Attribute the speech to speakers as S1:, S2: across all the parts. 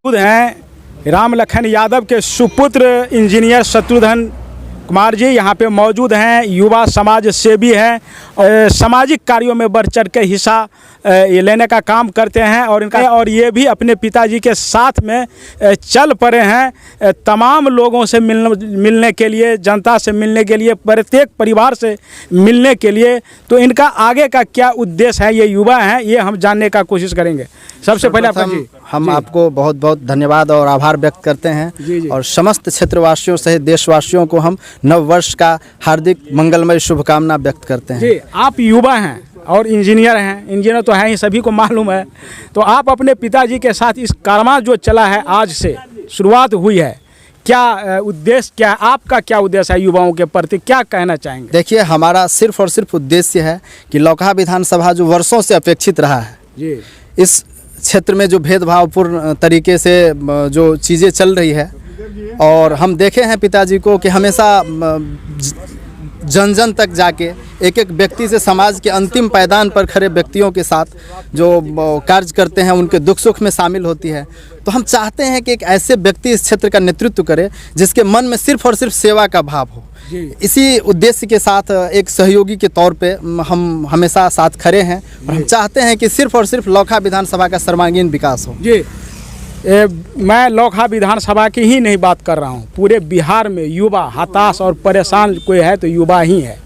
S1: खुद हैं राम लखन यादव के सुपुत्र इंजीनियर शत्रुघ्न कुमार जी यहाँ पे मौजूद हैं। युवा समाज सेवी हैं, सामाजिक कार्यों में बढ़ चढ़ के हिस्सा लेने का काम करते हैं और ये भी अपने पिताजी के साथ में चल पड़े हैं तमाम लोगों से मिलने के लिए, जनता से मिलने के लिए, प्रत्येक परिवार से मिलने के लिए। तो इनका आगे का क्या उद्देश्य है, ये युवा हैं, ये हम जानने का कोशिश करेंगे। सबसे पहले
S2: हम आपको बहुत बहुत धन्यवाद और आभार व्यक्त करते हैं और समस्त क्षेत्रवासियों सहित देशवासियों को हम नव वर्ष का हार्दिक मंगलमय शुभकामना व्यक्त करते हैं।
S1: जी, आप युवा हैं और इंजीनियर हैं, इंजीनियर तो हैं ही, सभी को मालूम है। तो आप अपने पिताजी के साथ इस कारवां जो चला है, आज से शुरुआत हुई है, क्या उद्देश्य, क्या आपका क्या उद्देश्य है युवाओं के प्रति, क्या कहना चाहेंगे?
S2: देखिए, हमारा सिर्फ और सिर्फ उद्देश्य है कि लौकहा विधानसभा जो वर्षों से अपेक्षित रहा है
S1: जी, इस
S2: क्षेत्र में जो भेदभावपूर्ण तरीके से जो चीज़ें चल रही है, और हम देखे हैं पिताजी को कि हमेशा जन जन तक जाके एक एक व्यक्ति से, समाज के अंतिम पायदान पर खड़े व्यक्तियों के साथ जो कार्य करते हैं, उनके दुख सुख में शामिल होती है। तो हम चाहते हैं कि एक ऐसे व्यक्ति इस क्षेत्र का नेतृत्व करे जिसके मन में सिर्फ और सिर्फ सेवा का भाव हो। इसी उद्देश्य के साथ एक सहयोगी के तौर पे हम हमेशा साथ खड़े हैं और हम चाहते हैं कि सिर्फ और सिर्फ लौकहा विधानसभा का सर्वांगीण विकास हो।
S1: जी, मैं लौकहा विधानसभा की ही नहीं बात कर रहा हूँ, पूरे बिहार में युवा हताश और परेशान कोई है तो युवा ही है।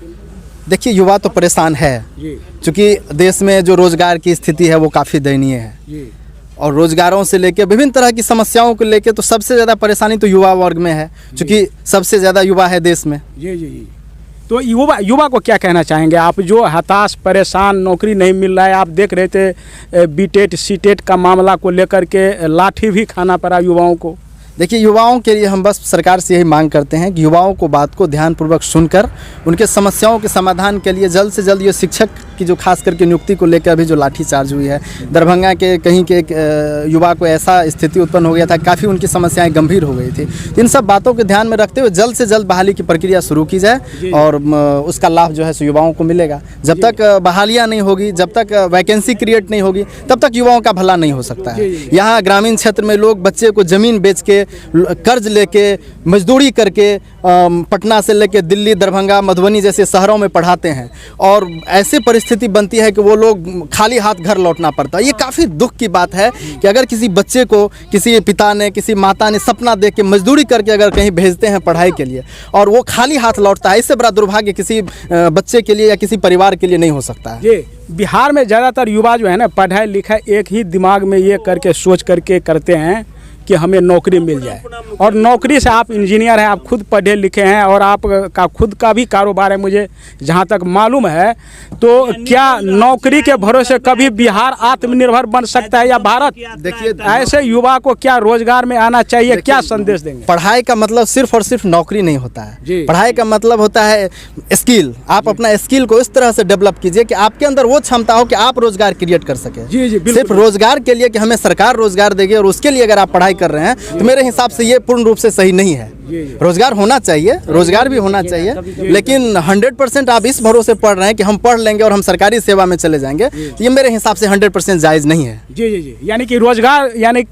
S2: देखिए, युवा तो परेशान है क्योंकि देश में जो रोजगार की स्थिति है वो काफ़ी दयनीय है और रोजगारों से लेकर विभिन्न तरह की समस्याओं को लेकर तो सबसे ज़्यादा परेशानी तो युवा वर्ग में है, क्योंकि सबसे ज़्यादा युवा है देश में।
S1: जी। तो युवा को क्या कहना चाहेंगे आप, जो हताश परेशान, नौकरी नहीं मिल रहा है? आप देख रहे थे बीटेट सीटेट का मामला को लेकर के लाठी भी खाना पड़ा युवाओं को।
S2: देखिए, युवाओं के लिए हम बस सरकार से यही मांग करते हैं कि युवाओं को बात को ध्यानपूर्वक सुनकर उनके समस्याओं के समाधान के लिए जल्द से जल्द ये शिक्षक की जो खास करके नियुक्ति को लेकर अभी जो लाठीचार्ज हुई है, दरभंगा के कहीं के एक युवा को ऐसा स्थिति उत्पन्न हो गया था, काफ़ी उनकी समस्याएं गंभीर हो गई थी। इन सब बातों को ध्यान में रखते हुए जल्द से जल्द बहाली की प्रक्रिया शुरू की जाए और उसका लाभ जो है सो युवाओं को मिलेगा। जब तक बहालियाँ नहीं होगी, जब तक वैकेंसी क्रिएट नहीं होगी, तब तक युवाओं का भला नहीं हो सकता है। यहाँ ग्रामीण क्षेत्र में लोग बच्चे को ज़मीन बेच के, कर्ज लेके, मजदूरी करके पटना से लेके दिल्ली, दरभंगा, मधुबनी जैसे शहरों में पढ़ाते हैं और ऐसी परिस्थिति बनती है कि वो लोग खाली हाथ घर लौटना पड़ता है। ये काफ़ी दुख की बात है कि अगर किसी बच्चे को किसी पिता ने, किसी माता ने सपना देख के मजदूरी करके अगर कहीं भेजते हैं पढ़ाई के लिए और वो खाली हाथ लौटता है, इससे बड़ा दुर्भाग्य किसी बच्चे के लिए या किसी परिवार के लिए नहीं हो सकता है।
S1: ये बिहार में ज़्यादातर युवा जो है ना, पढ़ाई लिखाई एक ही दिमाग में ये करके सोच करके करते हैं कि हमें नौकरी मिल जाए। और नौकरी से, आप इंजीनियर हैं, आप खुद पढ़े लिखे हैं और आपका खुद का भी कारोबार है मुझे जहाँ तक मालूम है, तो क्या नौकरी के भरोसे कभी बिहार आत्मनिर्भर बन सकता है या भारत?
S2: देखिए,
S1: ऐसे युवा को क्या रोजगार में आना चाहिए, क्या संदेश देंगे?
S2: पढ़ाई का मतलब सिर्फ और सिर्फ नौकरी नहीं होता है। पढ़ाई का मतलब होता है स्किल। आप अपना स्किल को इस तरह से डेवलप कीजिए कि आपके अंदर वो क्षमता हो कि आप रोजगार क्रिएट कर सके। सिर्फ रोजगार के लिए कि हमें सरकार रोजगार देगी और उसके लिए अगर आप पढ़ाई कर रहे हैं तो मेरे हिसाब से ये पूर्ण रूप से सही नहीं है। रोजगार होना चाहिए, रोजगार भी होना चाहिए, लेकिन 100% आप इस भरोसे पढ़ रहे हैं कि हम पढ़ लेंगे और हम सरकारी सेवा में चले जाएंगे, ये मेरे हिसाब से 100% जायज नहीं है।
S1: जी, यानी कि रोजगार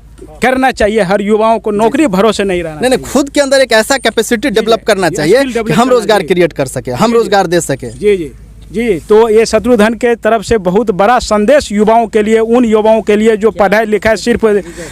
S1: करना चाहिए हर युवाओं को, नौकरी भरोसे नहीं रहना।
S2: नहीं, खुद के अंदर एक ऐसा कैपेसिटी डेवलप करना चाहिए कि हम रोजगार क्रिएट कर सके, हम रोजगार दे सके।
S1: जी, तो ये शत्रुघ्न के तरफ से बहुत बड़ा संदेश युवाओं के लिए, उन युवाओं के लिए जो पढ़ाई लिखाई सिर्फ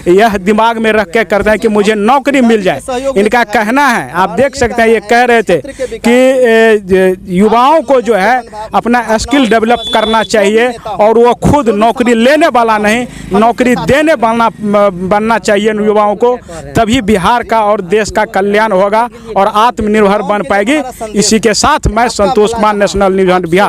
S1: यह दिमाग में रख के करते हैं कि मुझे नौकरी मिल जाए। इनका कहना है, आप देख सकते हैं, ये कह रहे थे कि युवाओं को जो है अपना स्किल डेवलप करना चाहिए और वो खुद नौकरी लेने वाला नहीं, नौकरी देने वाला बनना चाहिए युवाओं को, तभी बिहार का और देश का कल्याण होगा और आत्मनिर्भर बन पाएगी। इसी के साथ मैं संतोष कुमार, नेशनल न्यूज़ बिहार।